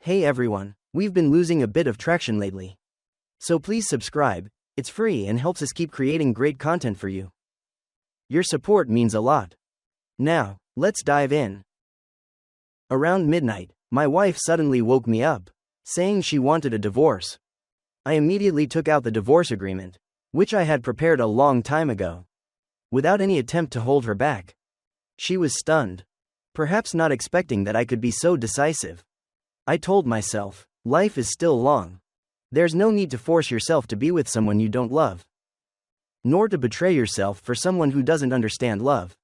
Hey everyone, we've been losing a bit of traction lately. So please subscribe, it's free and helps us keep creating great content for you. Your support means a lot. Now, let's dive in. Around midnight, my wife suddenly woke me up, saying she wanted a divorce. I immediately took out the divorce agreement, which I had prepared a long time ago, without any attempt to hold her back. She was stunned, perhaps not expecting that I could be so decisive. I told myself, life is still long. There's no need to force yourself to be with someone you don't love, nor to betray yourself for someone who doesn't understand love.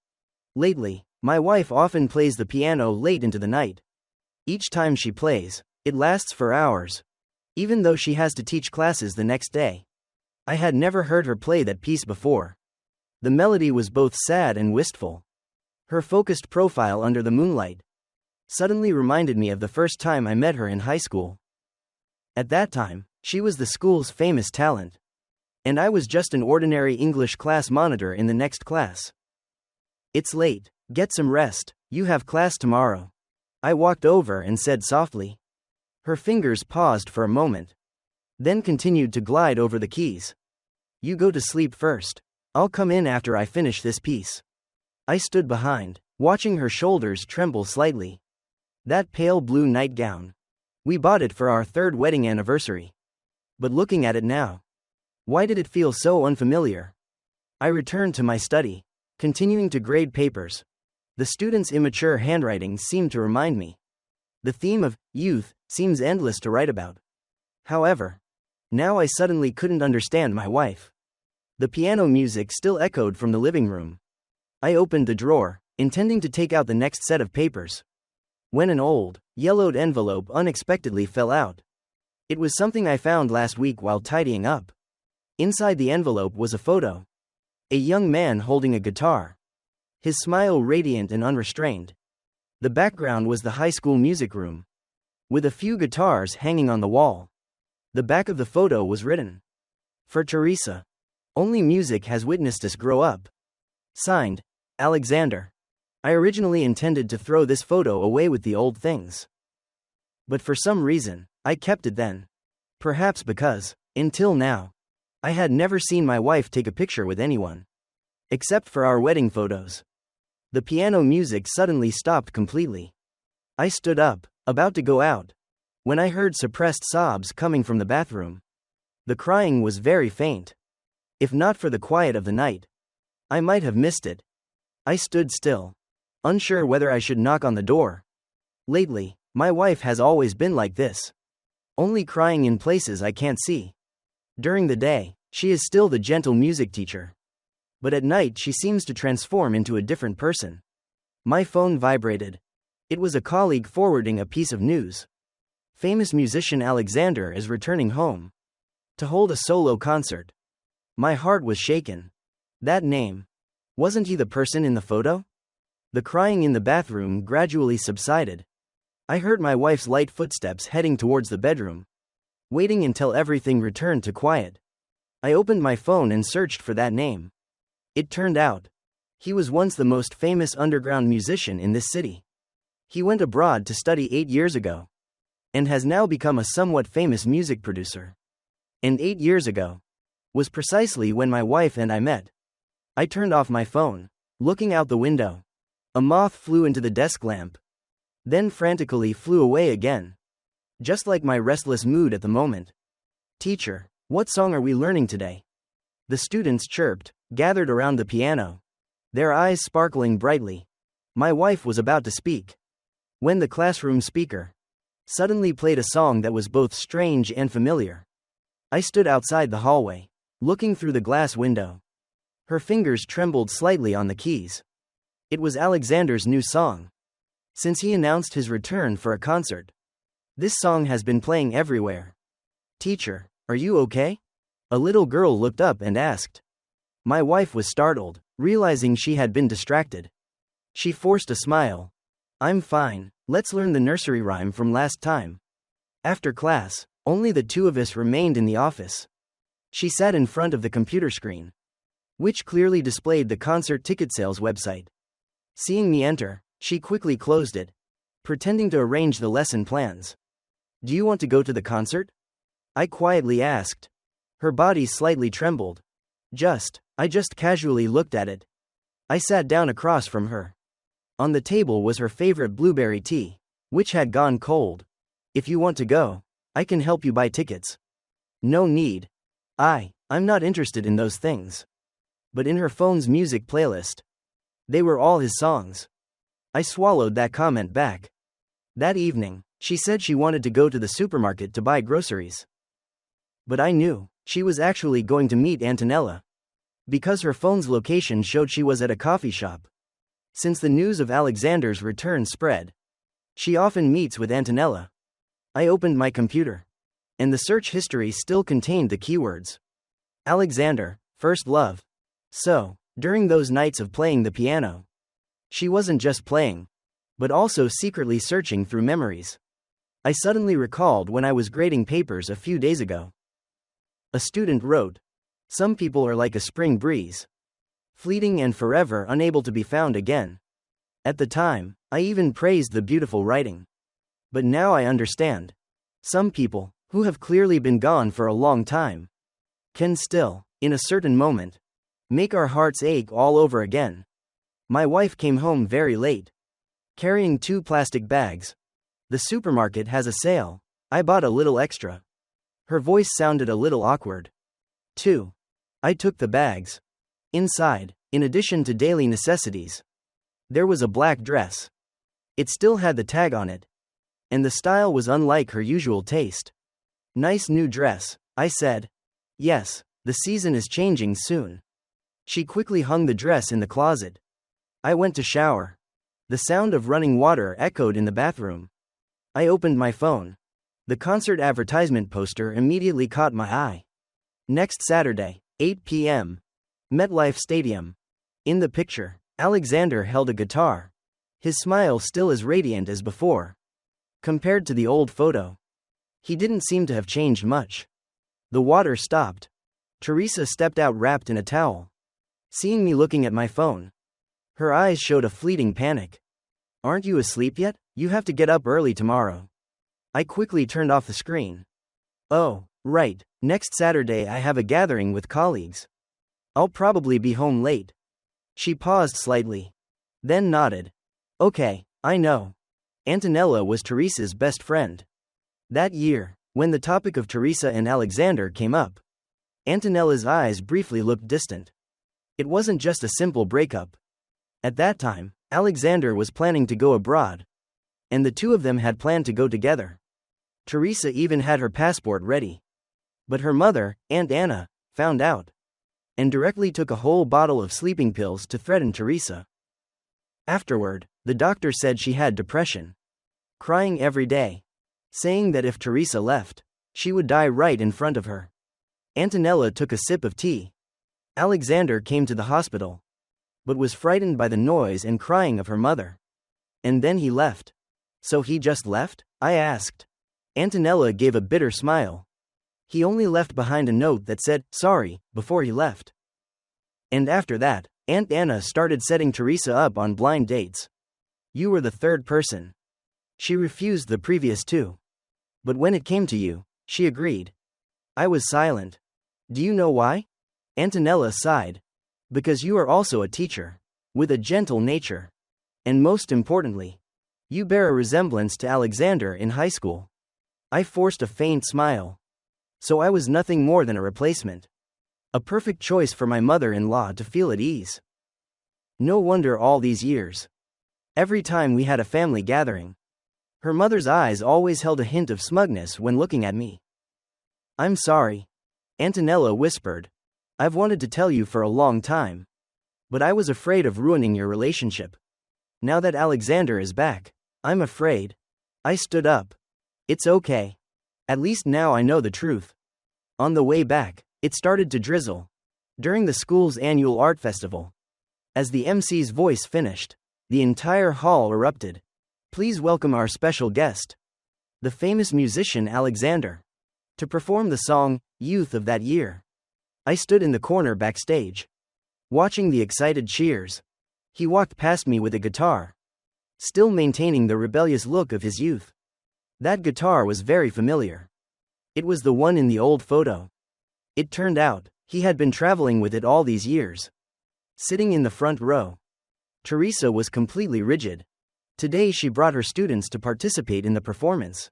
Lately, my wife often plays the piano late into the night. Each time she plays, it lasts for hours, even though she has to teach classes the next day. I had never heard her play that piece before. The melody was both sad and wistful. Her focused profile under the moonlight suddenly reminded me of the first time I met her in high school. At that time, she was the school's famous talent, and I was just an ordinary English class monitor in the next class. It's late, get some rest, you have class tomorrow. I walked over and said softly. Her fingers paused for a moment, then continued to glide over the keys. You go to sleep first. I'll come in after I finish this piece. I stood behind, watching her shoulders tremble slightly. That pale blue nightgown. We bought it for our 3rd wedding anniversary. But looking at it now, why did it feel so unfamiliar? I returned to my study, continuing to grade papers. The students' immature handwriting seemed to remind me. The theme of youth seems endless to write about. However, now I suddenly couldn't understand my wife. The piano music still echoed from the living room. I opened the drawer, intending to take out the next set of papers, when an old, yellowed envelope unexpectedly fell out. It was something I found last week while tidying up. Inside the envelope was a photo. A young man holding a guitar, his smile radiant and unrestrained. The background was the high school music room, with a few guitars hanging on the wall. The back of the photo was written, "For Teresa. Only music has witnessed us grow up." Signed, Alexander. I originally intended to throw this photo away with the old things, but for some reason, I kept it then. Perhaps because, until now, I had never seen my wife take a picture with anyone, except for our wedding photos. The piano music suddenly stopped completely. I stood up, about to go out, when I heard suppressed sobs coming from the bathroom. The crying was very faint. If not for the quiet of the night, I might have missed it. I stood still, unsure whether I should knock on the door. Lately, my wife has always been like this, only crying in places I can't see. During the day, she is still the gentle music teacher, but at night she seems to transform into a different person. My phone vibrated. It was a colleague forwarding a piece of news. Famous musician Alexander is returning home to hold a solo concert. My heart was shaken. That name. Wasn't he the person in the photo? The crying in the bathroom gradually subsided. I heard my wife's light footsteps heading towards the bedroom, waiting until everything returned to quiet. I opened my phone and searched for that name. It turned out, he was once the most famous underground musician in this city. He went abroad to study 8 years ago, and has now become a somewhat famous music producer. And 8 years ago was precisely when my wife and I met. I turned off my phone, looking out the window. A moth flew into the desk lamp, then frantically flew away again, just like my restless mood at the moment. Teacher, what song are we learning today? The students chirped, gathered around the piano, their eyes sparkling brightly. My wife was about to speak, when the classroom speaker suddenly played a song that was both strange and familiar. I stood outside the hallway, looking through the glass window. Her fingers trembled slightly on the keys. It was Alexander's new song, since he announced his return for a concert. This song has been playing everywhere. Teacher, are you okay? A little girl looked up and asked. My wife was startled, realizing she had been distracted. She forced a smile. I'm fine, let's learn the nursery rhyme from last time. After class, only the two of us remained in the office. She sat in front of the computer screen, which clearly displayed the concert ticket sales website. Seeing me enter, she quickly closed it, pretending to arrange the lesson plans. Do you want to go to the concert? I quietly asked. Her body slightly trembled. I just casually looked at it. I sat down across from her. On the table was her favorite blueberry tea, which had gone cold. If you want to go, I can help you buy tickets. No need. I'm not interested in those things. But in her phone's music playlist, they were all his songs. I swallowed that comment back. That evening, she said she wanted to go to the supermarket to buy groceries. But I knew she was actually going to meet Antonella, because her phone's location showed she was at a coffee shop. Since the news of Alexander's return spread, she often meets with Antonella. I opened my computer, and the search history still contained the keywords Alexander, first love. So, during those nights of playing the piano, she wasn't just playing, but also secretly searching through memories. I suddenly recalled when I was grading papers a few days ago. A student wrote, "Some people are like a spring breeze, fleeting and forever unable to be found again." At the time, I even praised the beautiful writing. But now I understand. Some people, who have clearly been gone for a long time, can still, in a certain moment, make our hearts ache all over again. My wife came home very late, carrying 2 plastic bags. The supermarket has a sale. I bought a little extra. Her voice sounded a little awkward. 2. I took the bags. Inside, in addition to daily necessities, there was a black dress. It still had the tag on it, and the style was unlike her usual taste. "Nice new dress," I said. "Yes, the season is changing soon." She quickly hung the dress in the closet. I went to shower. The sound of running water echoed in the bathroom. I opened my phone. The concert advertisement poster immediately caught my eye. Next Saturday, 8 p.m. MetLife Stadium. In the picture, Alexander held a guitar. His smile still as radiant as before. Compared to the old photo, he didn't seem to have changed much. The water stopped. Teresa stepped out wrapped in a towel. Seeing me looking at my phone, her eyes showed a fleeting panic. "Aren't you asleep yet? You have to get up early tomorrow." I quickly turned off the screen. "Oh, right, next Saturday I have a gathering with colleagues. I'll probably be home late." She paused slightly, then nodded. "Okay, I know." Antonella was Teresa's best friend. That year, when the topic of Teresa and Alexander came up, Antonella's eyes briefly looked distant. It wasn't just a simple breakup. At that time, Alexander was planning to go abroad, and the two of them had planned to go together. Teresa even had her passport ready. But her mother, Aunt Anna, found out, and directly took a whole bottle of sleeping pills to threaten Teresa. Afterward, the doctor said she had depression, crying every day, saying that if Teresa left, she would die right in front of her. Antonella took a sip of tea. Alexander came to the hospital, but was frightened by the noise and crying of her mother. And then he left. "So he just left?" I asked. Antonella gave a bitter smile. "He only left behind a note that said, 'Sorry,' before he left." And after that, Aunt Anna started setting Teresa up on blind dates. "You were the third person. She refused the previous 2. But when it came to you, she agreed." I was silent. "Do you know why?" Antonella sighed. "Because you are also a teacher, with a gentle nature. And most importantly, you bear a resemblance to Alexander in high school." I forced a faint smile. So I was nothing more than a replacement. A perfect choice for my mother-in-law to feel at ease. No wonder all these years. Every time we had a family gathering, her mother's eyes always held a hint of smugness when looking at me. "I'm sorry," Antonella whispered. "I've wanted to tell you for a long time. But I was afraid of ruining your relationship. Now that Alexander is back, I'm afraid." I stood up. "It's okay. At least now I know the truth." On the way back, it started to drizzle. During the school's annual art festival, as the MC's voice finished, the entire hall erupted. "Please welcome our special guest, the famous musician Alexander, to perform the song, Youth of that Year." I stood in the corner backstage, watching the excited cheers. He walked past me with a guitar, still maintaining the rebellious look of his youth. That guitar was very familiar. It was the one in the old photo. It turned out, he had been traveling with it all these years. Sitting in the front row, Teresa was completely rigid. Today she brought her students to participate in the performance.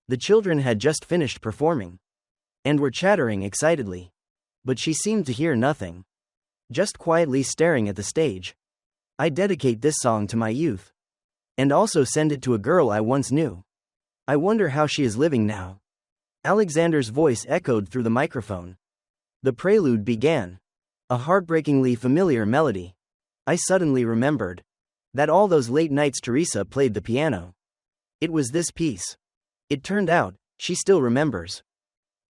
The children had just finished performing and were chattering excitedly. But she seemed to hear nothing, just quietly staring at the stage. I dedicate this song to my youth, and also send it to a girl I once knew. I wonder how she is living now. Alexander's voice echoed through the microphone. The prelude began, a heartbreakingly familiar melody. I suddenly remembered that all those late nights Teresa played the piano. It was this piece. It turned out, she still remembers.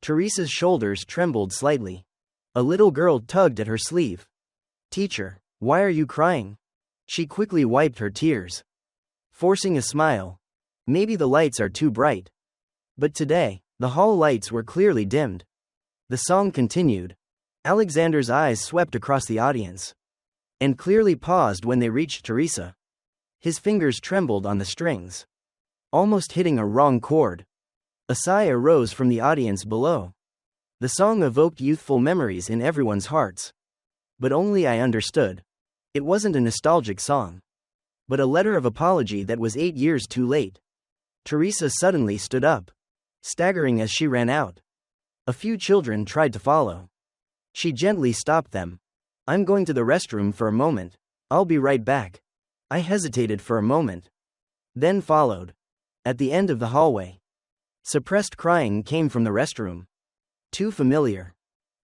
Teresa's shoulders trembled slightly. A little girl tugged at her sleeve. "Teacher, why are you crying?" She quickly wiped her tears, forcing a smile. Maybe the lights are too bright. But today, the hall lights were clearly dimmed. The song continued. Alexander's eyes swept across the audience and clearly paused when they reached Teresa. His fingers trembled on the strings, almost hitting a wrong chord. A sigh arose from the audience below. The song evoked youthful memories in everyone's hearts. But only I understood. It wasn't a nostalgic song, but a letter of apology that was 8 years too late. Teresa suddenly stood up, staggering as she ran out. A few children tried to follow. She gently stopped them. "I'm going to the restroom for a moment. I'll be right back." I hesitated for a moment, then followed. At the end of the hallway, suppressed crying came from the restroom. Too familiar.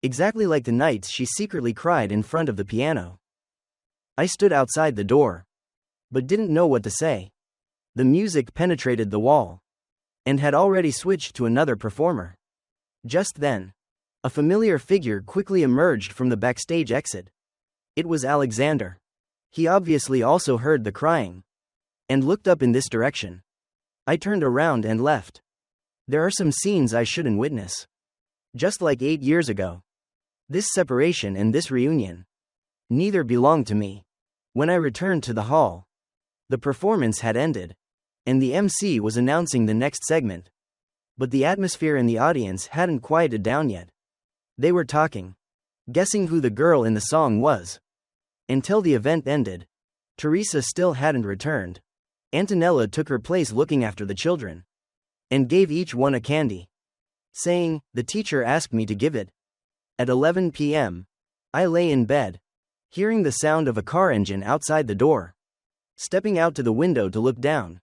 Exactly like the nights she secretly cried in front of the piano. I stood outside the door, but didn't know what to say. The music penetrated the wall, and had already switched to another performer. Just then, a familiar figure quickly emerged from the backstage exit. It was Alexander. He obviously also heard the crying, and looked up in this direction. I turned around and left. There are some scenes I shouldn't witness. Just like 8 years ago. This separation and this reunion. Neither belonged to me. When I returned to the hall, the performance had ended, and the MC was announcing the next segment. But the atmosphere in the audience hadn't quieted down yet. They were talking, guessing who the girl in the song was. Until the event ended, Teresa still hadn't returned. Antonella took her place looking after the children, and gave each one a candy, saying, "The teacher asked me to give it." At 11 p.m., I lay in bed, hearing the sound of a car engine outside the door. Stepping out to the window to look down,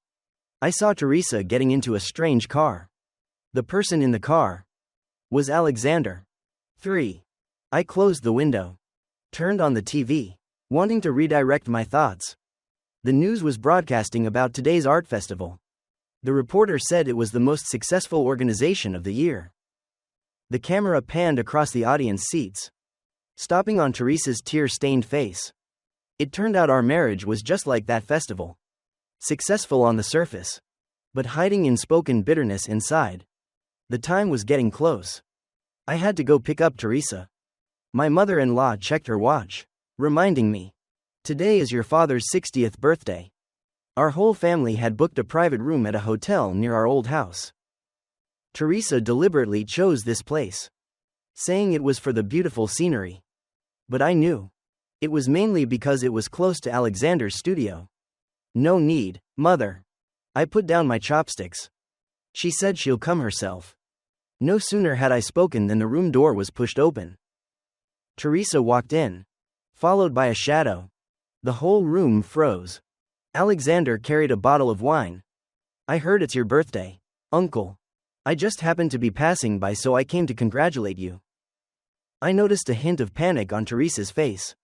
I saw Teresa getting into a strange car. The person in the car was Alexander. 3. I closed the window, turned on the TV, wanting to redirect my thoughts. The news was broadcasting about today's art festival. The reporter said it was the most successful organization of the year. The camera panned across the audience seats, stopping on Teresa's tear-stained face. It turned out our marriage was just like that festival. Successful on the surface, but hiding unspoken bitterness inside. The time was getting close. I had to go pick up Teresa. My mother-in-law checked her watch, reminding me, "Today is your father's 60th birthday." Our whole family had booked a private room at a hotel near our old house. Teresa deliberately chose this place, saying it was for the beautiful scenery. But I knew it was mainly because it was close to Alexander's studio. "No need, mother." I put down my chopsticks. She said she'll come herself. No sooner had I spoken than the room door was pushed open. Teresa walked in, followed by a shadow. The whole room froze. Alexander carried a bottle of wine. "I heard it's your birthday, uncle. I just happened to be passing by, so I came to congratulate you." I noticed a hint of panic on Teresa's face.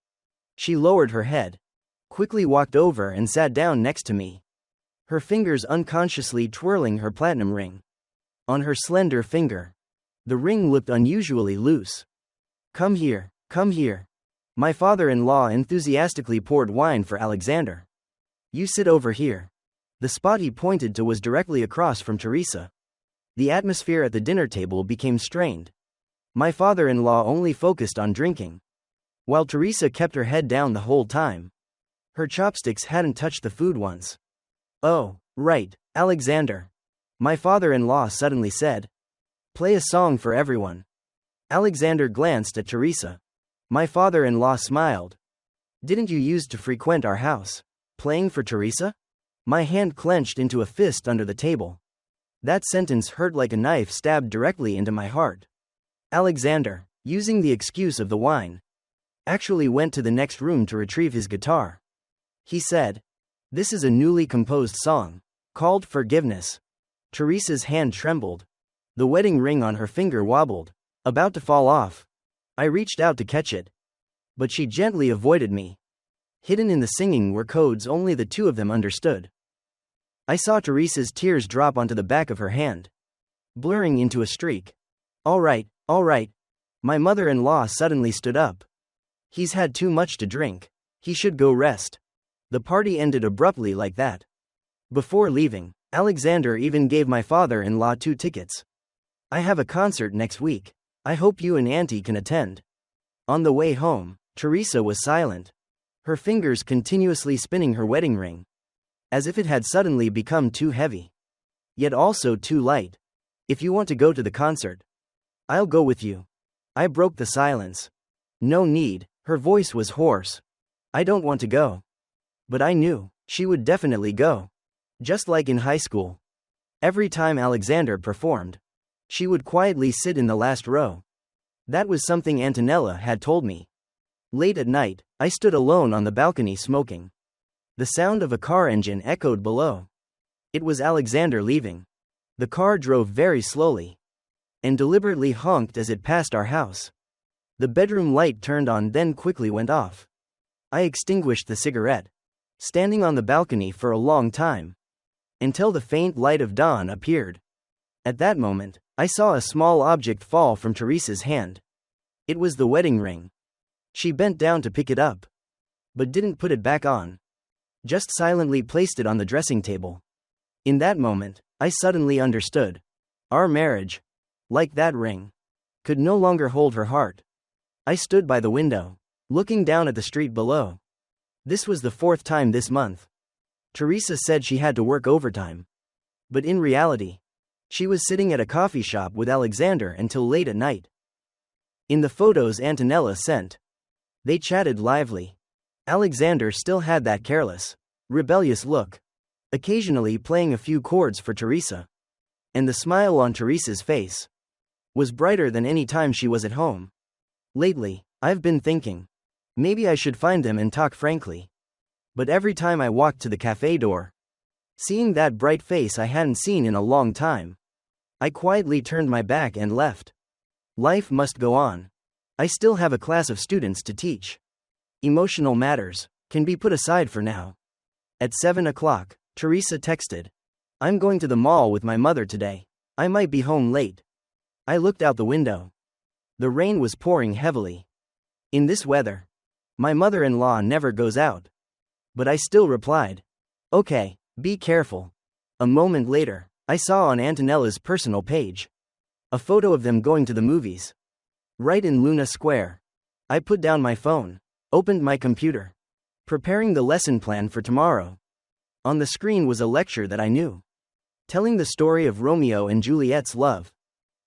She lowered her head, quickly walked over and sat down next to me, her fingers unconsciously twirling her platinum ring on her slender finger. The ring looked unusually loose. Come here, come here." My father-in-law enthusiastically poured wine for Alexander. "You sit over here." The spot he pointed to was directly across from Teresa. The atmosphere at the dinner table became strained. My father-in-law only focused on drinking, while Teresa kept her head down the whole time. Her chopsticks hadn't touched the food once. "Oh, right, Alexander." My father-in-law suddenly said. Play a song for everyone. Alexander glanced at Teresa. My father-in-law smiled. Didn't you used to frequent our house? Playing for Teresa? My hand clenched into a fist under the table. That sentence hurt like a knife stabbed directly into my heart. Alexander, using the excuse of the wine, actually went to the next room to retrieve his guitar. He said, "This is a newly composed song, called Forgiveness." Teresa's hand trembled. The wedding ring on her finger wobbled, about to fall off. I reached out to catch it, but she gently avoided me. Hidden in the singing were codes only the two of them understood. I saw Teresa's tears drop onto the back of her hand, blurring into a streak. All right. My mother-in-law suddenly stood up. He's had too much to drink. He should go rest. The party ended abruptly like that. Before leaving, Alexander even gave my father-in-law 2 tickets. I have a concert next week. I hope you and Auntie can attend. On the way home, Teresa was silent, her fingers continuously spinning her wedding ring, as if it had suddenly become too heavy, yet also too light. If you want to go to the concert, I'll go with you. I broke the silence. No need, her voice was hoarse. I don't want to go. But I knew, she would definitely go. Just like in high school. Every time Alexander performed, she would quietly sit in the last row. That was something Antonella had told me. Late at night, I stood alone on the balcony smoking. The sound of a car engine echoed below. It was Alexander leaving. The car drove very slowly and deliberately honked as it passed our house. The bedroom light turned on, then quickly went off. I extinguished the cigarette, standing on the balcony for a long time, until the faint light of dawn appeared. At that moment, I saw a small object fall from Teresa's hand. It was the wedding ring. She bent down to pick it up, but didn't put it back on. Just silently placed it on the dressing table. In that moment, I suddenly understood. Our marriage, like that ring, could no longer hold her heart. I stood by the window, looking down at the street below. This was the 4th time this month. Teresa said she had to work overtime. But in reality, she was sitting at a coffee shop with Alexander until late at night. In the photos Antonella sent, they chatted lively. Alexander still had that careless, rebellious look, occasionally playing a few chords for Teresa. And the smile on Teresa's face was brighter than any time she was at home. Lately, I've been thinking, maybe I should find them and talk frankly. But every time I walked to the cafe door, seeing that bright face I hadn't seen in a long time, I quietly turned my back and left. Life must go on. I still have a class of students to teach. Emotional matters can be put aside for now. At 7 o'clock, Teresa texted, "I'm going to the mall with my mother today. I might be home late." I looked out the window. The rain was pouring heavily. In this weather, my mother-in-law never goes out. But I still replied, "Okay, be careful." A moment later, I saw on Antonella's personal page a photo of them going to the movies, right in Luna Square. I put down my phone, opened my computer, preparing the lesson plan for tomorrow. On the screen was a lecture that I knew, telling the story of Romeo and Juliet's love.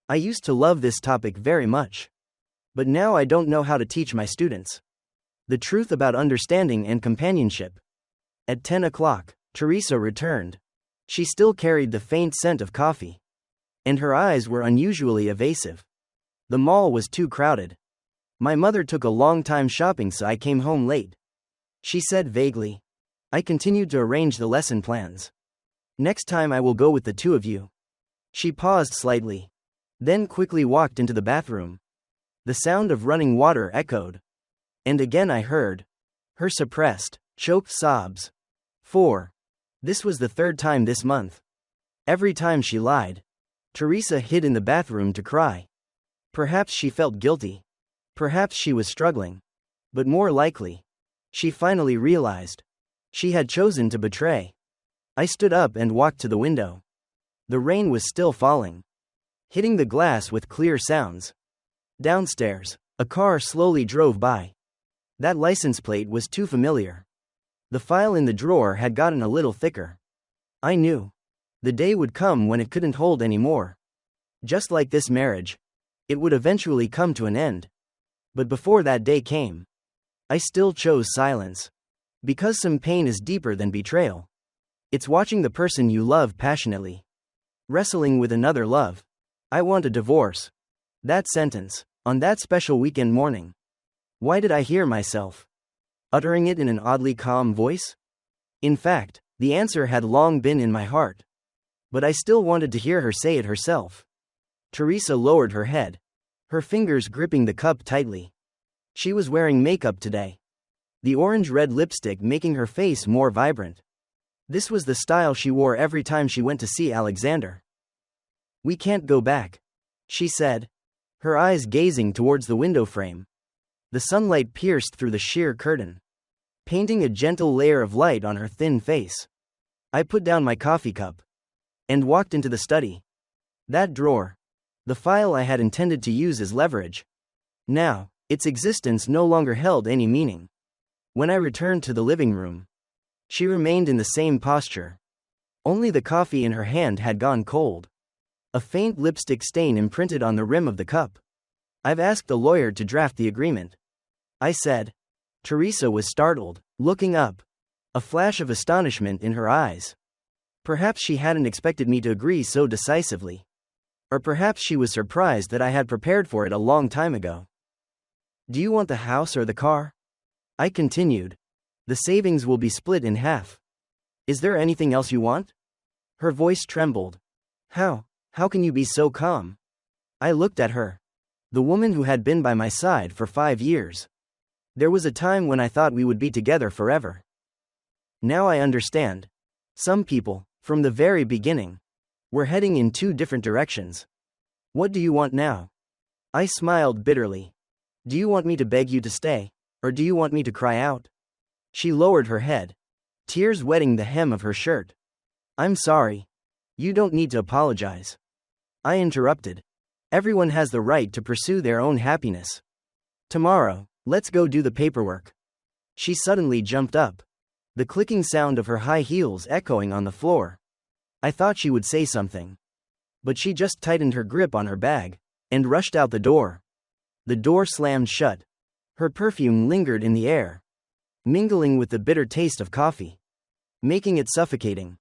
I used to love this topic very much, but now I don't know how to teach my students the truth about understanding and companionship. At 10 o'clock, Teresa returned. She still carried the faint scent of coffee, and her eyes were unusually evasive. The mall was too crowded. My mother took a long time shopping, so I came home late, she said vaguely. I continued to arrange the lesson plans. Next time I will go with the two of you. She paused slightly, then quickly walked into the bathroom. The sound of running water echoed, and again I heard her suppressed, choked sobs. 4. This was the 3rd time this month. Every time she lied, Teresa hid in the bathroom to cry. Perhaps she felt guilty. Perhaps she was struggling. But more likely, she finally realized she had chosen to betray. I stood up and walked to the window. The rain was still falling, hitting the glass with clear sounds. Downstairs, a car slowly drove by. That license plate was too familiar. The file in the drawer had gotten a little thicker. I knew The day would come when it couldn't hold anymore. Just like this marriage. It would eventually come to an end. But before that day came, I still chose silence. Because some pain is deeper than betrayal. It's watching the person you love passionately wrestling with another love. I want a divorce. That sentence, on that special weekend morning. Why did I hear myself uttering it in an oddly calm voice? In fact, the answer had long been in my heart. But I still wanted to hear her say it herself. Teresa lowered her head, her fingers gripping the cup tightly. She was wearing makeup today. The orange-red lipstick making her face more vibrant. This was the style she wore every time she went to see Alexander. We can't go back, she said, her eyes gazing towards the window frame. The sunlight pierced through the sheer curtain, painting a gentle layer of light on her thin face. I put down my coffee cup and walked into the study. That drawer, the file I had intended to use as leverage. Now, its existence no longer held any meaning. When I returned to the living room, she remained in the same posture. Only the coffee in her hand had gone cold. A faint lipstick stain imprinted on the rim of the cup. I've asked the lawyer to draft the agreement, I said. Teresa was startled, looking up, a flash of astonishment in her eyes. Perhaps she hadn't expected me to agree so decisively. Or perhaps she was surprised that I had prepared for it a long time ago. Do you want the house or the car? I continued. The savings will be split in half. Is there anything else you want? Her voice trembled. How can you be so calm? I looked at her. The woman who had been by my side for 5 years. There was a time when I thought we would be together forever. Now I understand. Some people, from the very beginning, were heading in 2 different directions. What do you want now? I smiled bitterly. Do you want me to beg you to stay, or do you want me to cry out? She lowered her head, tears wetting the hem of her shirt. I'm sorry. You don't need to apologize. I interrupted. Everyone has the right to pursue their own happiness. Tomorrow, let's go do the paperwork. She suddenly jumped up, the clicking sound of her high heels echoing on the floor. I thought she would say something. But she just tightened her grip on her bag and rushed out the door. The door slammed shut. Her perfume lingered in the air, mingling with the bitter taste of coffee, making it suffocating.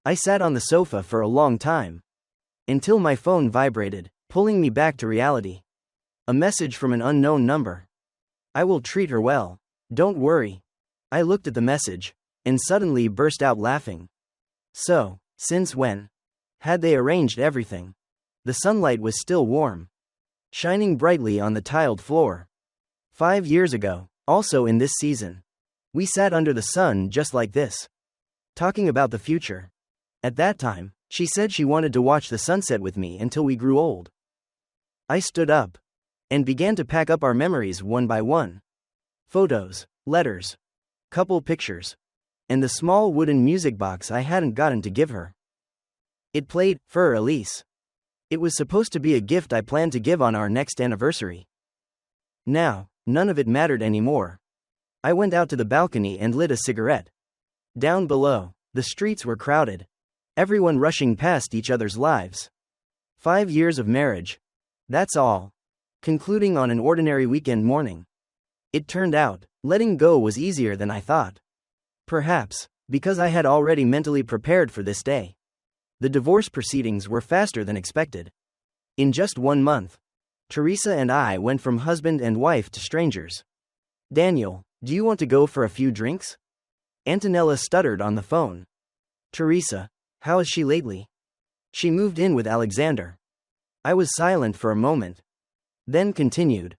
I sat on the sofa for a long time, until my phone vibrated, pulling me back to reality. A message from an unknown number. I will treat her well. Don't worry. I looked at the message, and suddenly burst out laughing. So, since when had they arranged everything? The sunlight was still warm, shining brightly on the tiled floor. 5 years ago, also in this season, we sat under the sun just like this, talking about the future. At that time, she said she wanted to watch the sunset with me until we grew old. I stood up and began to pack up our memories one by one. Photos, letters, couple pictures, and the small wooden music box I hadn't gotten to give her. It played For Elise. It was supposed to be a gift I planned to give on our next anniversary. Now, none of it mattered anymore. I went out to the balcony and lit a cigarette. Down below, the streets were crowded, everyone rushing past each other's lives. 5 years of marriage. That's all. Concluding on an ordinary weekend morning. It turned out, letting go was easier than I thought. Perhaps, because I had already mentally prepared for this day. The divorce proceedings were faster than expected. In just 1 month, Teresa and I went from husband and wife to strangers. Daniel, do you want to go for a few drinks? Antonella stuttered on the phone. Teresa, how is she lately? She moved in with Alexander. I was silent for a moment, then continued.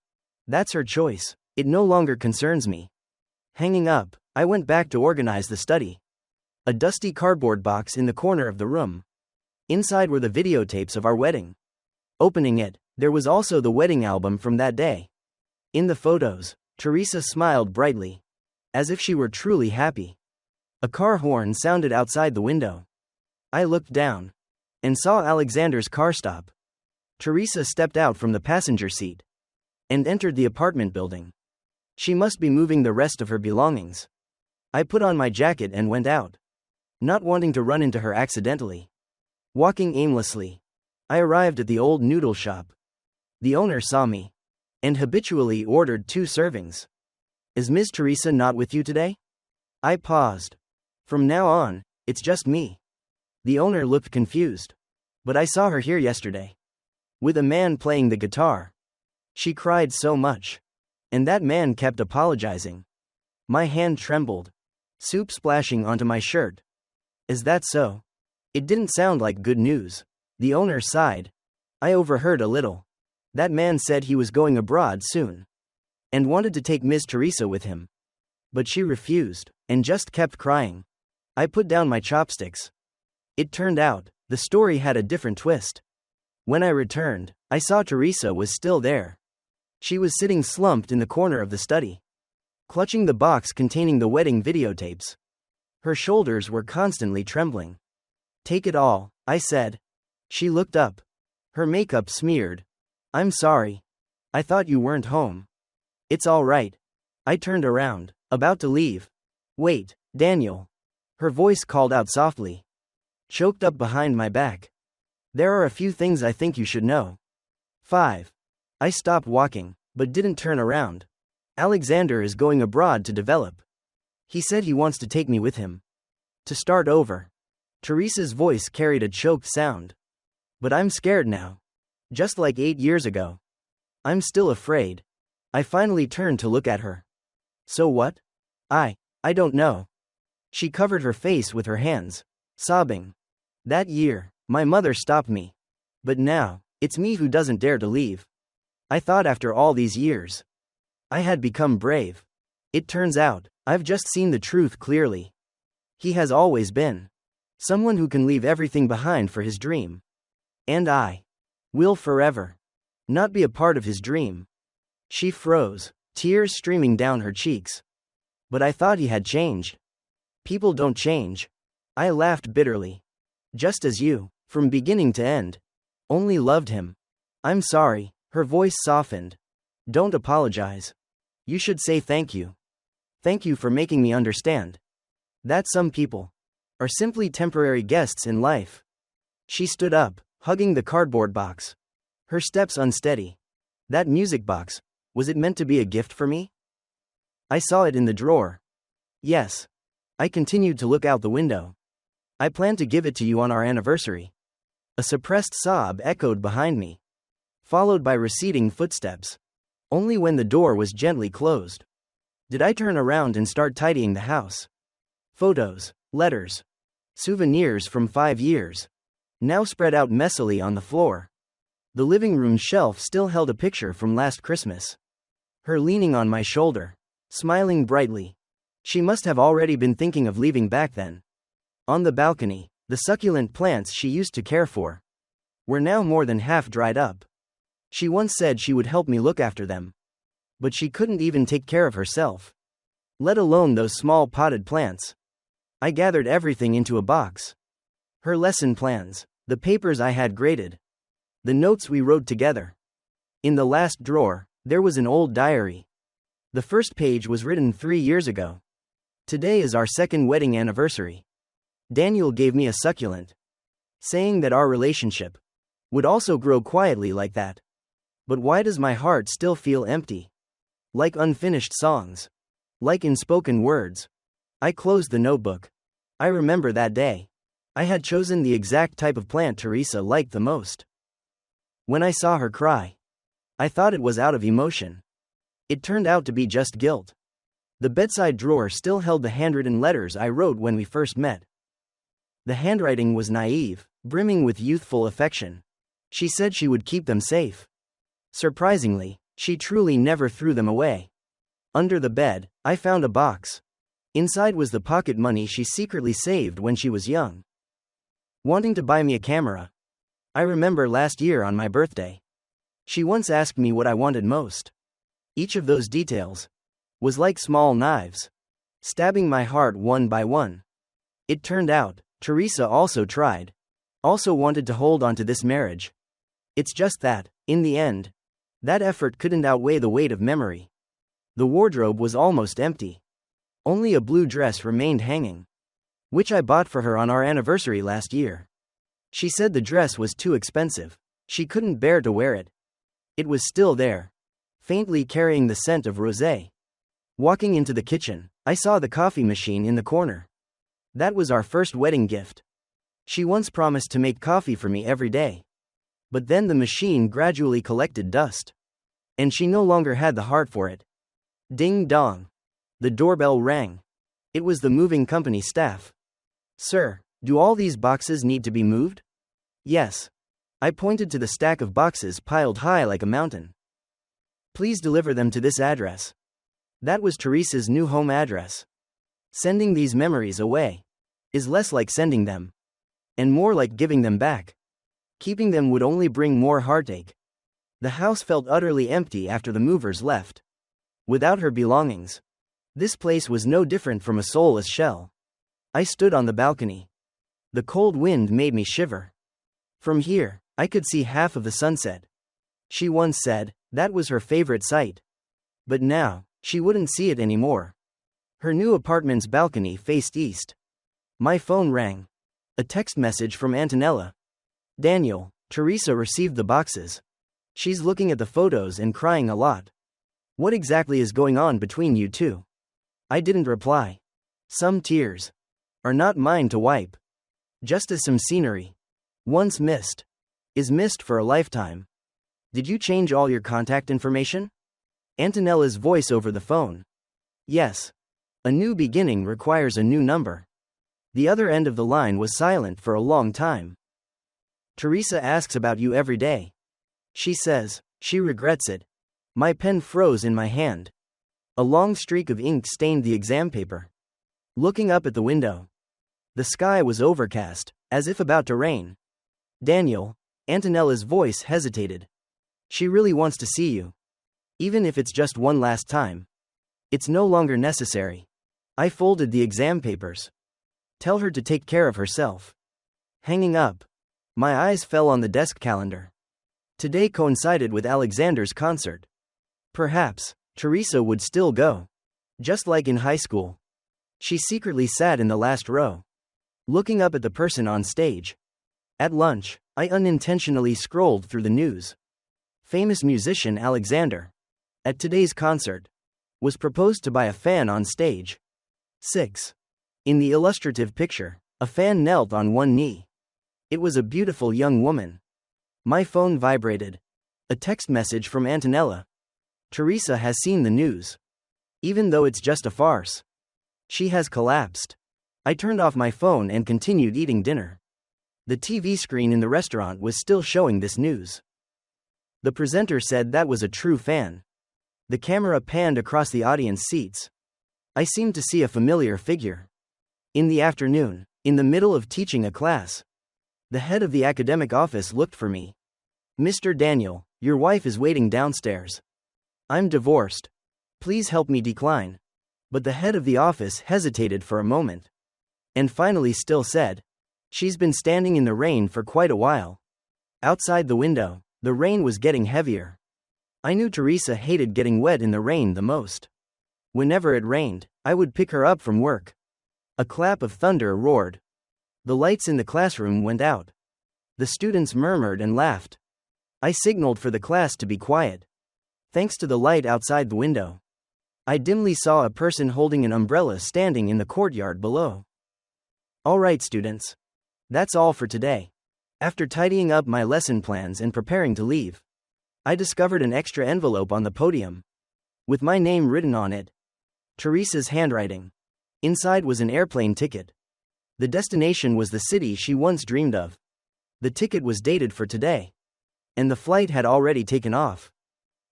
That's her choice. It no longer concerns me. Hanging up, I went back to organize the study. A dusty cardboard box in the corner of the room. Inside were the videotapes of our wedding. Opening it, there was also the wedding album from that day. In the photos, Teresa smiled brightly, as if she were truly happy. A car horn sounded outside the window. I looked down and saw Alexander's car stop. Teresa stepped out from the passenger seat and entered the apartment building. She must be moving the rest of her belongings. I put on my jacket and went out, not wanting to run into her accidentally. Walking aimlessly, I arrived at the old noodle shop. The owner saw me and habitually ordered 2 servings. Is Ms. Teresa not with you today? I paused. From now on, it's just me. The owner looked confused. But I saw her here yesterday. With a man playing the guitar. She cried so much. And that man kept apologizing. My hand trembled. Soup splashing onto my shirt. Is that so? It didn't sound like good news. The owner sighed. I overheard a little. That man said he was going abroad soon. And wanted to take Ms. Teresa with him. But she refused, and just kept crying. I put down my chopsticks. It turned out, the story had a different twist. When I returned, I saw Teresa was still there. She was sitting slumped in the corner of the study, clutching the box containing the wedding videotapes. Her shoulders were constantly trembling. Take it all, I said. She looked up. Her makeup smeared. I'm sorry. I thought you weren't home. It's all right. I turned around, about to leave. Wait, Daniel. Her voice called out softly. Choked up behind my back. There are a few things I think you should know. 5. I stopped walking, but didn't turn around. Alexander is going abroad to develop. He said he wants to take me with him. To start over. Teresa's voice carried a choked sound. But I'm scared now. Just like 8 years ago. I'm still afraid. I finally turned to look at her. So what? I don't know. She covered her face with her hands, sobbing. That year, my mother stopped me. But now, it's me who doesn't dare to leave. I thought after all these years, I had become brave. It turns out, I've just seen the truth clearly. He has always been someone who can leave everything behind for his dream. And I will forever not be a part of his dream. She froze, tears streaming down her cheeks. But I thought he had changed. People don't change. I laughed bitterly. Just as you, from beginning to end, only loved him. I'm sorry, her voice softened. Don't apologize. You should say thank you. Thank you for making me understand that some people are simply temporary guests in life. She stood up, hugging the cardboard box. Her steps unsteady. That music box, was it meant to be a gift for me? I saw it in the drawer. Yes. I continued to look out the window. I planned to give it to you on our anniversary. A suppressed sob echoed behind me, followed by receding footsteps. Only when the door was gently closed did I turn around and start tidying the house. Photos, letters, souvenirs from 5 years, now spread out messily on the floor. The living room shelf still held a picture from last Christmas. Her leaning on my shoulder, smiling brightly. She must have already been thinking of leaving back then. On the balcony, the succulent plants she used to care for were now more than half dried up. She once said she would help me look after them. But she couldn't even take care of herself, let alone those small potted plants. I gathered everything into a box. Her lesson plans, the papers I had graded, the notes we wrote together. In the last drawer, there was an old diary. The first page was written 3 years ago. Today is our 2nd wedding anniversary. Daniel gave me a succulent, saying that our relationship would also grow quietly like that. But why does my heart still feel empty? Like unfinished songs. Like unspoken words. I closed the notebook. I remember that day. I had chosen the exact type of plant Teresa liked the most. When I saw her cry, I thought it was out of emotion. It turned out to be just guilt. The bedside drawer still held the handwritten letters I wrote when we first met. The handwriting was naive, brimming with youthful affection. She said she would keep them safe. Surprisingly, she truly never threw them away. Under the bed, I found a box. Inside was the pocket money she secretly saved when she was young, wanting to buy me a camera. I remember last year on my birthday, she once asked me what I wanted most. Each of those details was like small knives, stabbing my heart one by one. It turned out, Teresa also tried, also wanted to hold on to this marriage. It's just that, in the end, that effort couldn't outweigh the weight of memory. The wardrobe was almost empty. Only a blue dress remained hanging, which I bought for her on our anniversary last year. She said the dress was too expensive. She couldn't bear to wear it. It was still there, faintly carrying the scent of rosé. Walking into the kitchen, I saw the coffee machine in the corner. That was our first wedding gift. She once promised to make coffee for me every day. But then the machine gradually collected dust. And she no longer had the heart for it. Ding dong. The doorbell rang. It was the moving company staff. Sir, do all these boxes need to be moved? Yes. I pointed to the stack of boxes piled high like a mountain. Please deliver them to this address. That was Teresa's new home address. Sending these memories away is less like sending them, and more like giving them back. Keeping them would only bring more heartache. The house felt utterly empty after the movers left. Without her belongings, this place was no different from a soulless shell. I stood on the balcony. The cold wind made me shiver. From here, I could see half of the sunset. She once said that was her favorite sight. But now, she wouldn't see it anymore. Her new apartment's balcony faced east. My phone rang. A text message from Antonella. Daniel, Teresa received the boxes. She's looking at the photos and crying a lot. What exactly is going on between you two? I didn't reply. Some tears are not mine to wipe. Just as some scenery, once missed, is missed for a lifetime. Did you change all your contact information? Antonella's voice over the phone. Yes. A new beginning requires a new number. The other end of the line was silent for a long time. Teresa asks about you every day. She says she regrets it. My pen froze in my hand. A long streak of ink stained the exam paper. Looking up at the window, the sky was overcast, as if about to rain. Daniel, Antonella's voice hesitated. She really wants to see you. Even if it's just one last time. It's no longer necessary. I folded the exam papers. Tell her to take care of herself. Hanging up, my eyes fell on the desk calendar. Today coincided with Alexander's concert. Perhaps Teresa would still go. Just like in high school. She secretly sat in the last row, looking up at the person on stage. At lunch, I unintentionally scrolled through the news. Famous musician Alexander, at today's concert, was proposed to by a fan on stage. 6. In the illustrative picture, a fan knelt on one knee. It was a beautiful young woman. My phone vibrated. A text message from Antonella. Teresa has seen the news. Even though it's just a farce. She has collapsed. I turned off my phone and continued eating dinner. The TV screen in the restaurant was still showing this news. The presenter said that was a true fan. The camera panned across the audience seats. I seemed to see a familiar figure. In the afternoon, in the middle of teaching a class, the head of the academic office looked for me. Mr. Daniel, your wife is waiting downstairs. I'm divorced. Please help me decline. But the head of the office hesitated for a moment. And finally still said, she's been standing in the rain for quite a while. Outside the window, the rain was getting heavier. I knew Teresa hated getting wet in the rain the most. Whenever it rained, I would pick her up from work. A clap of thunder roared. The lights in the classroom went out. The students murmured and laughed. I signaled for the class to be quiet. Thanks to the light outside the window, I dimly saw a person holding an umbrella standing in the courtyard below. All right, students. That's all for today. After tidying up my lesson plans and preparing to leave, I discovered an extra envelope on the podium, with my name written on it. Teresa's handwriting. Inside was an airplane ticket. The destination was the city she once dreamed of. The ticket was dated for today, and the flight had already taken off.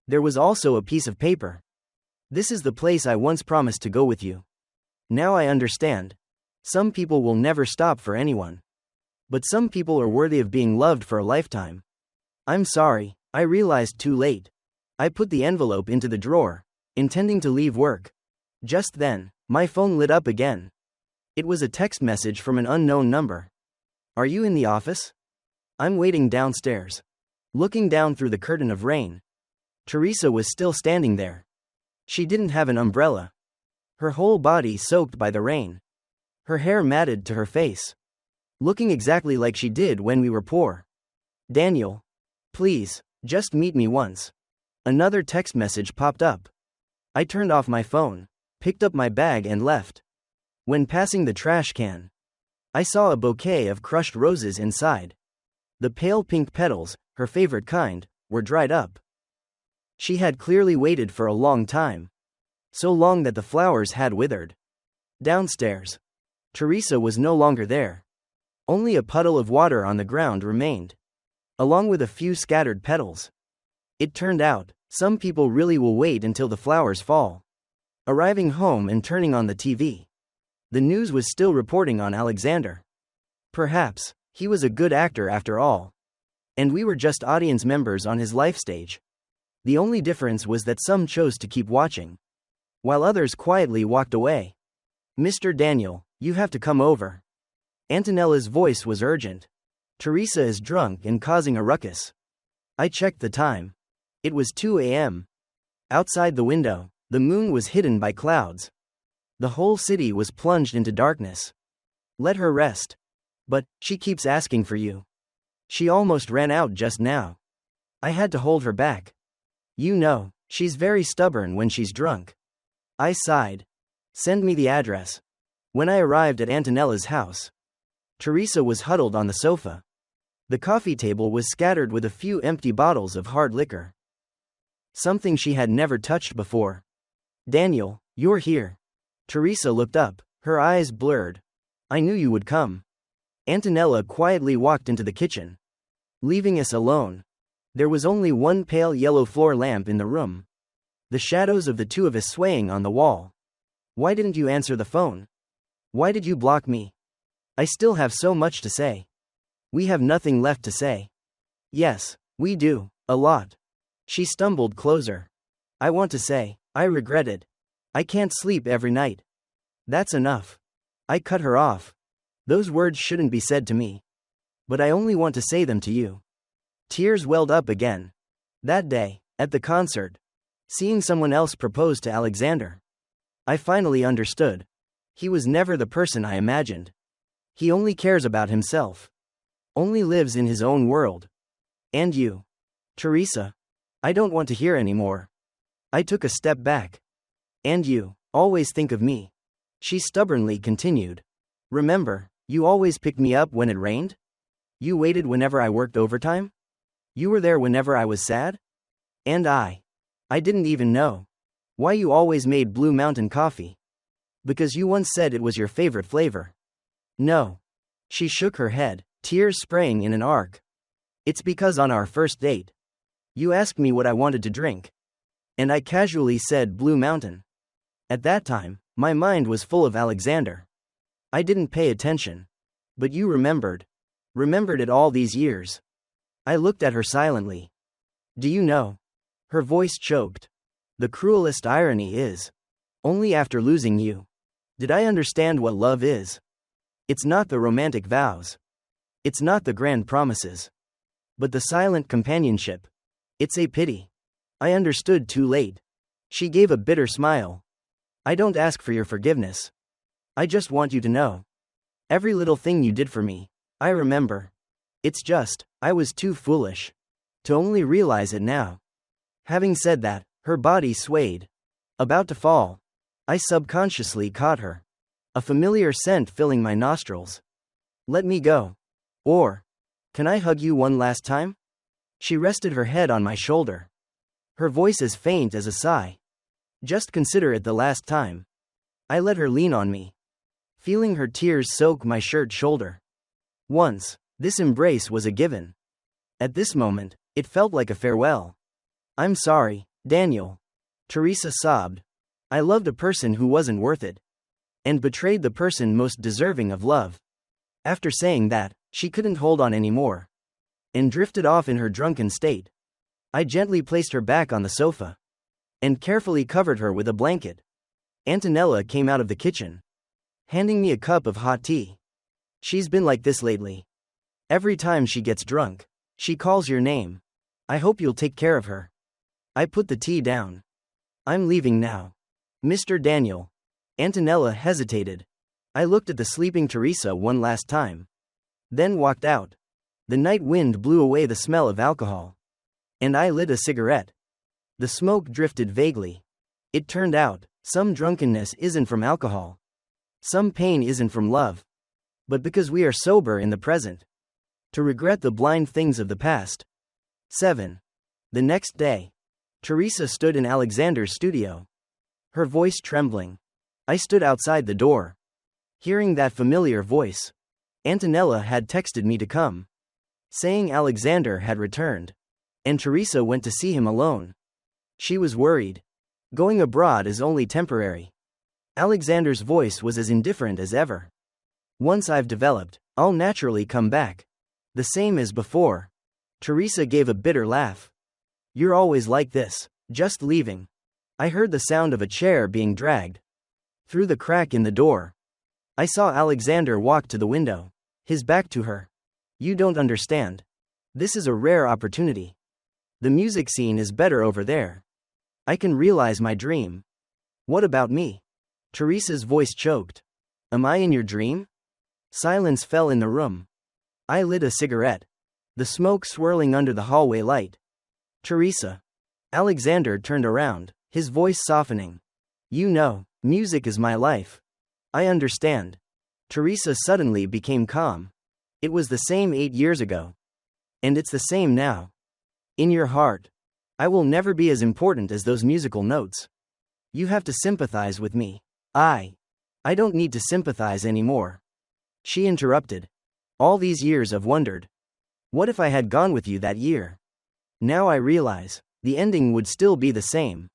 There was also a piece of paper. This is the place I once promised to go with you. Now I understand. Some people will never stop for anyone. But some people are worthy of being loved for a lifetime. I'm sorry, I realized too late. I put the envelope into the drawer, intending to leave work. Just then, my phone lit up again. It was a text message from an unknown number. Are you in the office? I'm waiting downstairs. Looking down through the curtain of rain, Teresa was still standing there. She didn't have an umbrella. Her whole body soaked by the rain. Her hair matted to her face. looking exactly like she did when we were poor. Daniel. Please, just meet me once. Another text message popped up. I turned off my phone, picked up my bag and left. When passing the trash can, I saw a bouquet of crushed roses inside. The pale pink petals, her favorite kind, were dried up. She had clearly waited for a long time. So long that the flowers had withered. Downstairs, Teresa was no longer there. Only a puddle of water on the ground remained, along with a few scattered petals. It turned out, some people really will wait until the flowers fall. Arriving home and turning on the TV. The news was still reporting on Alexander. Perhaps, he was a good actor after all. And we were just audience members on his life stage. The only difference was that some chose to keep watching, while others quietly walked away. Mr. Daniel, you have to come over. Antonella's voice was urgent. Teresa is drunk and causing a ruckus. I checked the time. It was 2 a.m. Outside the window, the moon was hidden by clouds. The whole city was plunged into darkness. Let her rest. But, she keeps asking for you. She almost ran out just now. I had to hold her back. You know, she's very stubborn when she's drunk. I sighed. Send me the address. When I arrived at Antonella's house, Teresa was huddled on the sofa. The coffee table was scattered with a few empty bottles of hard liquor. Something she had never touched before. Daniel, you're here. Teresa looked up, her eyes blurred. I knew you would come. Antonella quietly walked into the kitchen, leaving us alone. There was only one pale yellow floor lamp in the room. The shadows of the two of us swaying on the wall. Why didn't you answer the phone? Why did you block me? I still have so much to say. We have nothing left to say. Yes, we do, a lot. She stumbled closer. I want to say, I regret it. I can't sleep every night. That's enough. I cut her off. Those words shouldn't be said to me. But I only want to say them to you. Tears welled up again. That day, at the concert, seeing someone else propose to Alexander, I finally understood. He was never the person I imagined. He only cares about himself. Only lives in his own world. And you, Teresa, I don't want to hear anymore. I took a step back. And you, always think of me. She stubbornly continued. Remember, you always picked me up when it rained? You waited whenever I worked overtime? You were there whenever I was sad? And I didn't even know why you always made Blue Mountain coffee. Because you once said it was your favorite flavor. No. She shook her head, tears spraying in an arc. It's because on our first date, you asked me what I wanted to drink. And I casually said Blue Mountain. At that time, my mind was full of Alexander. I didn't pay attention. But you remembered. Remembered it all these years. I looked at her silently. Do you know? Her voice choked. The cruelest irony is, only after losing you did I understand what love is. It's not the romantic vows. It's not the grand promises. But the silent companionship. It's a pity. I understood too late. She gave a bitter smile. I don't ask for your forgiveness. I just want you to know. Every little thing you did for me, I remember. It's just, I was too foolish to only realize it now. Having said that, her body swayed, about to fall. I subconsciously caught her. A familiar scent filling my nostrils. Let me go. Or, can I hug you one last time? She rested her head on my shoulder. Her voice as faint as a sigh. Just consider it the last time. I let her lean on me, feeling her tears soak my shirt shoulder. Once, this embrace was a given. At this moment, it felt like a farewell. I'm sorry, Daniel. Teresa sobbed. I loved a person who wasn't worth it. And betrayed the person most deserving of love. After saying that, she couldn't hold on anymore. And drifted off in her drunken state. I gently placed her back on the sofa. And carefully covered her with a blanket. Antonella came out of the kitchen, handing me a cup of hot tea. She's been like this lately. Every time she gets drunk, she calls your name. I hope you'll take care of her. I put the tea down. I'm leaving now. Mr. Daniel. Antonella hesitated. I looked at the sleeping Teresa one last time. then walked out. The night wind blew away the smell of alcohol. And I lit a cigarette. The smoke drifted vaguely. It turned out, some drunkenness isn't from alcohol. Some pain isn't from love. But because we are sober in the present. To regret the blind things of the past. 7. The next day. Teresa stood in Alexander's studio. Her voice trembling. I stood outside the door. Hearing that familiar voice. Antonella had texted me to come, saying Alexander had returned. And Teresa went to see him alone. She was worried. Going abroad is only temporary. Alexander's voice was as indifferent as ever. Once I've developed, I'll naturally come back. The same as before. Teresa gave a bitter laugh. You're always like this, just leaving. I heard the sound of a chair being dragged. Through the crack in the door. I saw Alexander walk to the window, his back to her. You don't understand. This is a rare opportunity. The music scene is better over there. I can realize my dream. What about me? Teresa's voice choked. Am I in your dream? Silence fell in the room. I lit a cigarette. The smoke swirling under the hallway light. Teresa. Alexander turned around, his voice softening. You know, music is my life. I understand. Teresa suddenly became calm. It was the same 8 years ago. And it's the same now. In your heart. I will never be as important as those musical notes. You have to sympathize with me. I don't need to sympathize anymore. She interrupted. All these years I've wondered. What if I had gone with you that year? Now I realize, the ending would still be the same.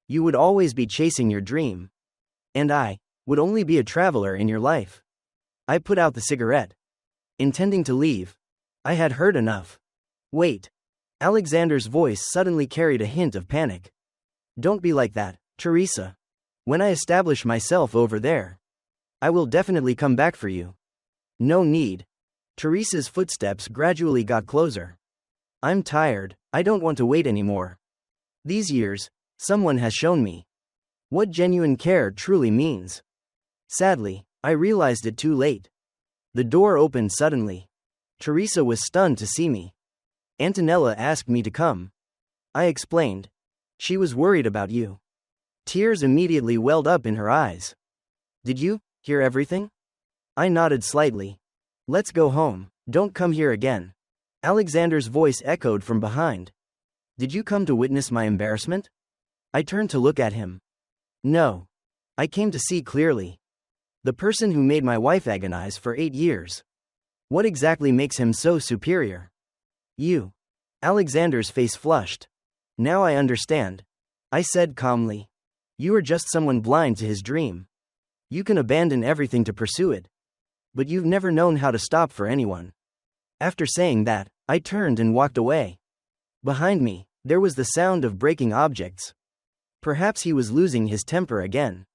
You would always be chasing your dream. And I would only be a traveler in your life. I put out the cigarette. Intending to leave. I had heard enough. Wait. Alexander's voice suddenly carried a hint of panic. Don't be like that, Teresa. When I establish myself over there, I will definitely come back for you. No need. Teresa's footsteps gradually got closer. I'm tired. I don't want to wait anymore. These years, someone has shown me what genuine care truly means. Sadly, I realized it too late. The door opened suddenly. Teresa was stunned to see me. Antonella asked me to come. I explained. She was worried about you. Tears immediately welled up in her eyes. Did you hear everything? I nodded slightly. Let's go home. Don't come here again. Alexander's voice echoed from behind. Did you come to witness my embarrassment? I turned to look at him. No. I came to see clearly. The person who made my wife agonize for 8 years. What exactly makes him so superior? You. Alexander's face flushed. Now I understand. I said calmly. You are just someone blind to his dream. You can abandon everything to pursue it. But you've never known how to stop for anyone. After saying that, I turned and walked away. Behind me, there was the sound of breaking objects. Perhaps he was losing his temper again.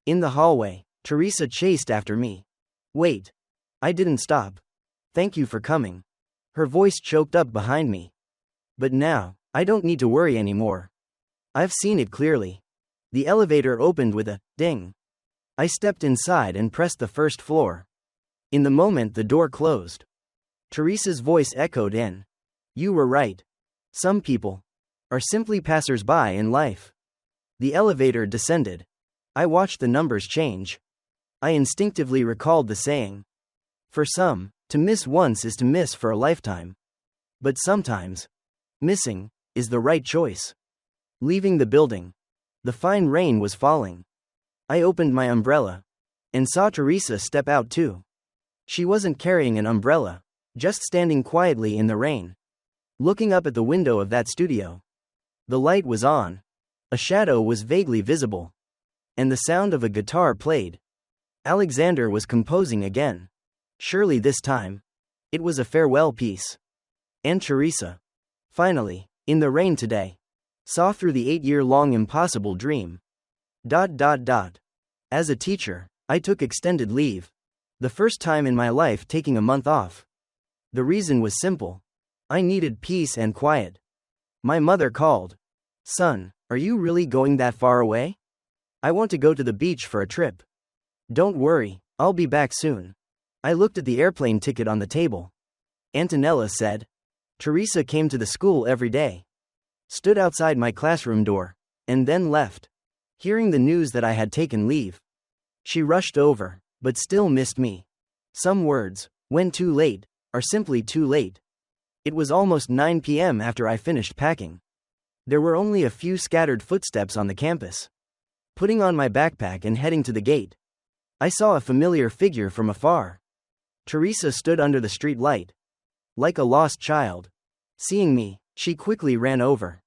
In the hallway, Teresa chased after me. Wait. I didn't stop. Thank you for coming. Her voice choked up behind me. But now, I don't need to worry anymore. I've seen it clearly. The elevator opened with a ding. I stepped inside and pressed the first floor. In the moment the door closed, Teresa's voice echoed in. You were right. Some people are simply passers-by in life. The elevator descended. I watched the numbers change. I instinctively recalled the saying. For some, to miss once is to miss for a lifetime. But sometimes, missing is the right choice. Leaving the building. The fine rain was falling. I opened my umbrella and saw Teresa step out too. She wasn't carrying an umbrella, just standing quietly in the rain, looking up at the window of that studio. The light was on. A shadow was vaguely visible. And the sound of a guitar played. Alexander was composing again. Surely this time, it was a farewell piece. And Teresa, finally, in the rain today, saw through the 8-year-long impossible dream. As a teacher, I took extended leave. The first time in my life taking a month off. The reason was simple. I needed peace and quiet. My mother called. Son, are you really going that far away? I want to go to the beach for a trip. Don't worry, I'll be back soon. I looked at the airplane ticket on the table. Antonella said. Teresa came to the school every day. Stood outside my classroom door. And then left. Hearing the news that I had taken leave. She rushed over, but still missed me. Some words, when too late, are simply too late. It was almost 9 p.m. after I finished packing. There were only a few scattered footsteps on the campus. Putting on my backpack and heading to the gate, I saw a familiar figure from afar. Teresa stood under the street light. Like a lost child. Seeing me, she quickly ran over.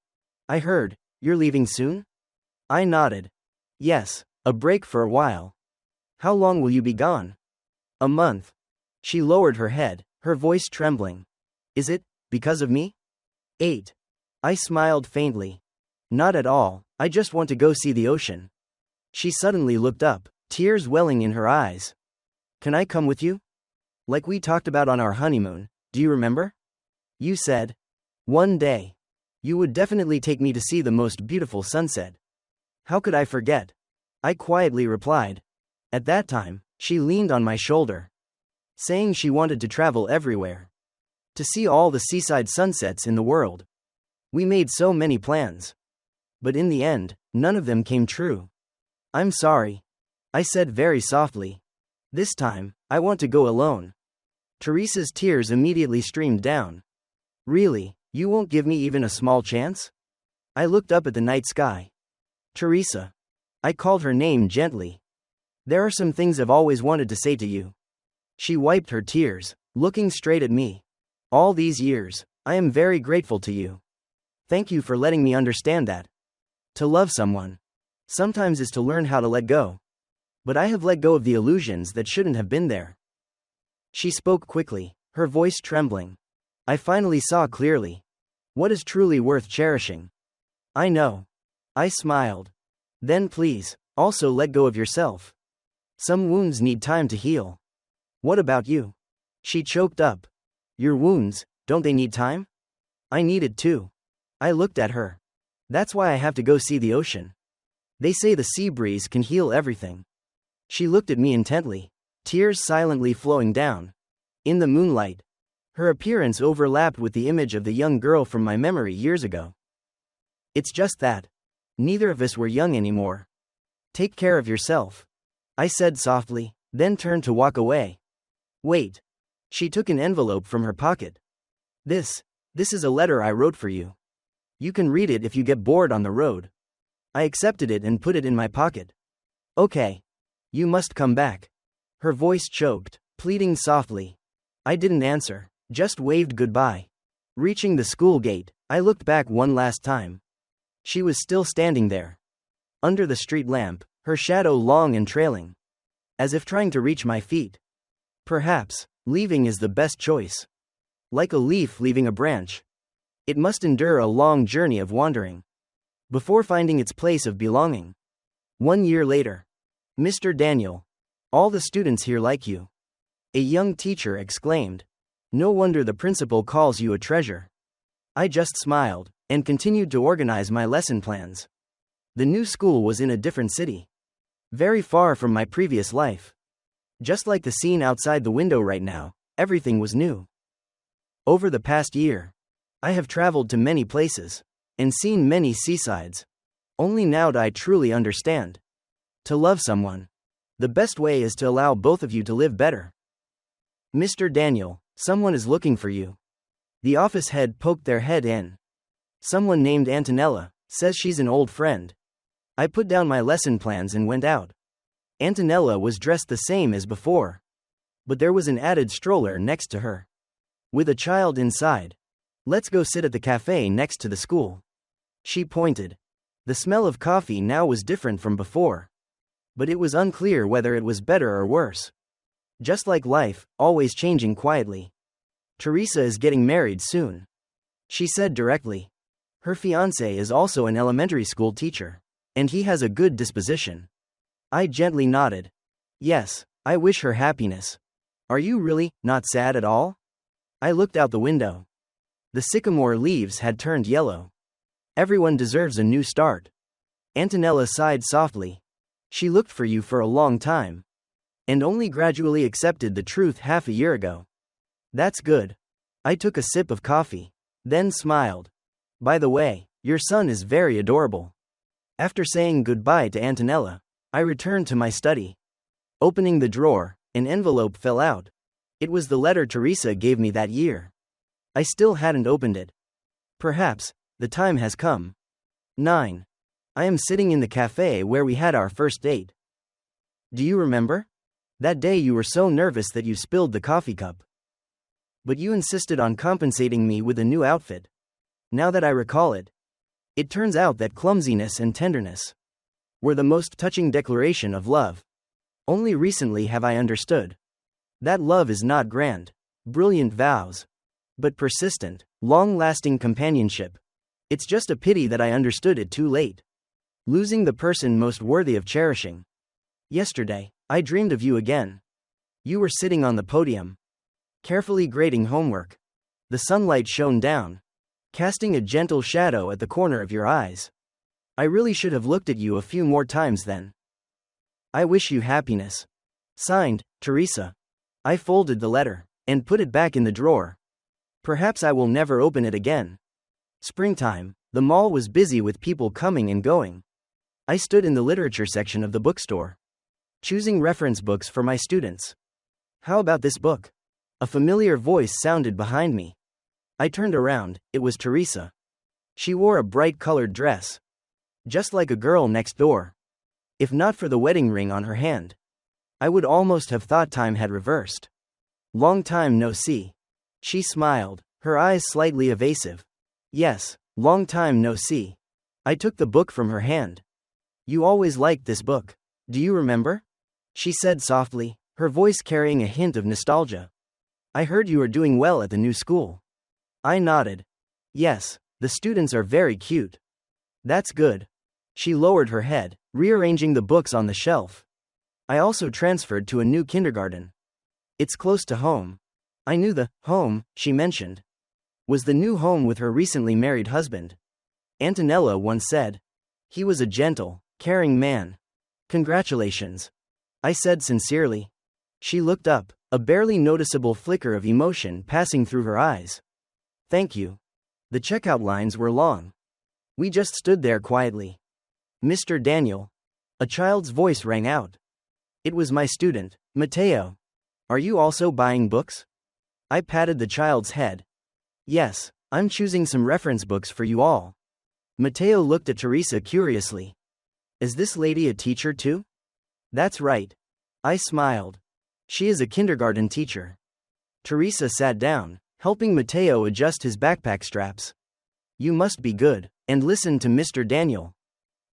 I heard, "You're leaving soon?" I nodded. Yes, a break for a while. How long will you be gone? A month. She lowered her head, her voice trembling. Is it, because of me? 8. I smiled faintly. Not at all, I just want to go see the ocean. She suddenly looked up, tears welling in her eyes. Can I come with you? Like we talked about on our honeymoon, do you remember? You said, one day, you would definitely take me to see the most beautiful sunset. How could I forget? I quietly replied. At that time, she leaned on my shoulder, saying she wanted to travel everywhere. To see all the seaside sunsets in the world. We made so many plans. But in the end, none of them came true. I'm sorry. I said very softly. This time, I want to go alone. Teresa's tears immediately streamed down. Really, you won't give me even a small chance? I looked up at the night sky. Teresa. I called her name gently. There are some things I've always wanted to say to you. She wiped her tears, looking straight at me. All these years, I am very grateful to you. Thank you for letting me understand that. To love someone, sometimes is to learn how to let go. But I have let go of the illusions that shouldn't have been there. She spoke quickly, her voice trembling. I finally saw clearly. What is truly worth cherishing? I know. I smiled. Then please, also let go of yourself. Some wounds need time to heal. What about you? She choked up. Your wounds, don't they need time? I need it too. I looked at her. That's why I have to go see the ocean. They say the sea breeze can heal everything. She looked at me intently, tears silently flowing down. In the moonlight, her appearance overlapped with the image of the young girl from my memory years ago. It's just that. Neither of us were young anymore. Take care of yourself. I said softly, then turned to walk away. Wait. She took an envelope from her pocket. This is a letter I wrote for you. You can read it if you get bored on the road. I accepted it and put it in my pocket. Okay. You must come back. Her voice choked, pleading softly. I didn't answer, just waved goodbye. Reaching the school gate, I looked back one last time. She was still standing there. Under the street lamp, her shadow long and trailing. As if trying to reach my feet. Perhaps, leaving is the best choice. Like a leaf leaving a branch. It must endure a long journey of wandering. Before finding its place of belonging. 1 year later. Mr. Daniel. All the students here like you. A young teacher exclaimed. No wonder the principal calls you a treasure. I just smiled, and continued to organize my lesson plans. The new school was in a different city. Very far from my previous life. Just like the scene outside the window right now, everything was new. Over the past year, I have traveled to many places, and seen many seasides. Only now do I truly understand. To love someone, the best way is to allow both of you to live better. Mr. Daniel, someone is looking for you. The office head poked their head in. Someone named Antonella, says she's an old friend. I put down my lesson plans and went out. Antonella was dressed the same as before. But there was an added stroller next to her. With a child inside. Let's go sit at the cafe next to the school. She pointed. The smell of coffee now was different from before. But it was unclear whether it was better or worse. Just like life, always changing quietly. Teresa is getting married soon. She said directly. Her fiancé is also an elementary school teacher. And he has a good disposition. I gently nodded. Yes, I wish her happiness. Are you really not sad at all? I looked out the window. The sycamore leaves had turned yellow. Everyone deserves a new start. Antonella sighed softly. She looked for you for a long time. and only gradually accepted the truth half a year ago. That's good. I took a sip of coffee, then smiled. By the way, your son is very adorable. After saying goodbye to Antonella, I returned to my study. Opening the drawer, an envelope fell out. It was the letter Teresa gave me that year. I still hadn't opened it. Perhaps, the time has come. 9. I am sitting in the cafe where we had our first date. Do you remember? That day you were so nervous that you spilled the coffee cup. But you insisted on compensating me with a new outfit. Now that I recall it, it turns out that clumsiness and tenderness were the most touching declaration of love. Only recently have I understood that love is not grand, brilliant vows, but persistent, long-lasting companionship. It's just a pity that I understood it too late, losing the person most worthy of cherishing. Yesterday, I dreamed of you again. You were sitting on the podium, carefully grading homework. The sunlight shone down, casting a gentle shadow at the corner of your eyes. I really should have looked at you a few more times then. I wish you happiness. Signed, Teresa. I folded the letter and put it back in the drawer. Perhaps I will never open it again. Springtime, the mall was busy with people coming and going. I stood in the literature section of the bookstore, choosing reference books for my students. How about this book? A familiar voice sounded behind me. I turned around, it was Teresa. She wore a bright-colored dress, just like a girl next door. If not for the wedding ring on her hand, I would almost have thought time had reversed. Long time no see. She smiled, her eyes slightly evasive. Yes, long time no see. I took the book from her hand. You always liked this book. Do you remember? She said softly, her voice carrying a hint of nostalgia. I heard you are doing well at the new school. I nodded. Yes, the students are very cute. That's good. She lowered her head, rearranging the books on the shelf. I also transferred to a new kindergarten. It's close to home. I knew the home she mentioned was the new home with her recently married husband. Antonella once said. He was a gentle, caring man. Congratulations, I said sincerely. She looked up, a barely noticeable flicker of emotion passing through her eyes. Thank you. The checkout lines were long. We just stood there quietly. Mr. Daniel. A child's voice rang out. It was my student, Mateo. Are you also buying books? I patted the child's head. Yes, I'm choosing some reference books for you all. Mateo looked at Teresa curiously. Is this lady a teacher too? That's right. I smiled. She is a kindergarten teacher. Teresa sat down, helping Mateo adjust his backpack straps. You must be good, and listen to Mr. Daniel.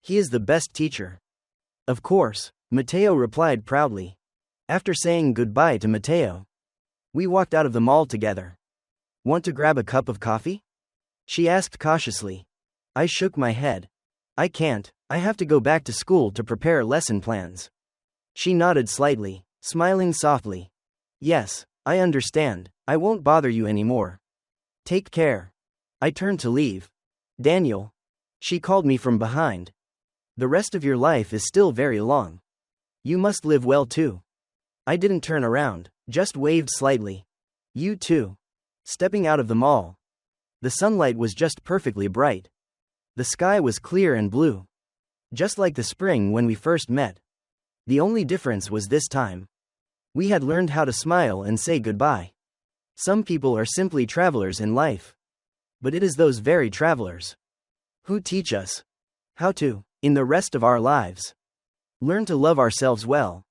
He is the best teacher. Of course, Mateo replied proudly. After saying goodbye to Mateo, we walked out of the mall together. Want to grab a cup of coffee? She asked cautiously. I shook my head. I can't, I have to go back to school to prepare lesson plans. She nodded slightly, smiling softly. Yes, I understand, I won't bother you anymore. Take care. I turned to leave. Daniel. She called me from behind. The rest of your life is still very long. You must live well too. I didn't turn around, just waved slightly. You too. Stepping out of the mall. The sunlight was just perfectly bright. The sky was clear and blue. Just like the spring when we first met. The only difference was this time. We had learned how to smile and say goodbye. Some people are simply travelers in life. But it is those very travelers who teach us how to, in the rest of our lives, learn to love ourselves well.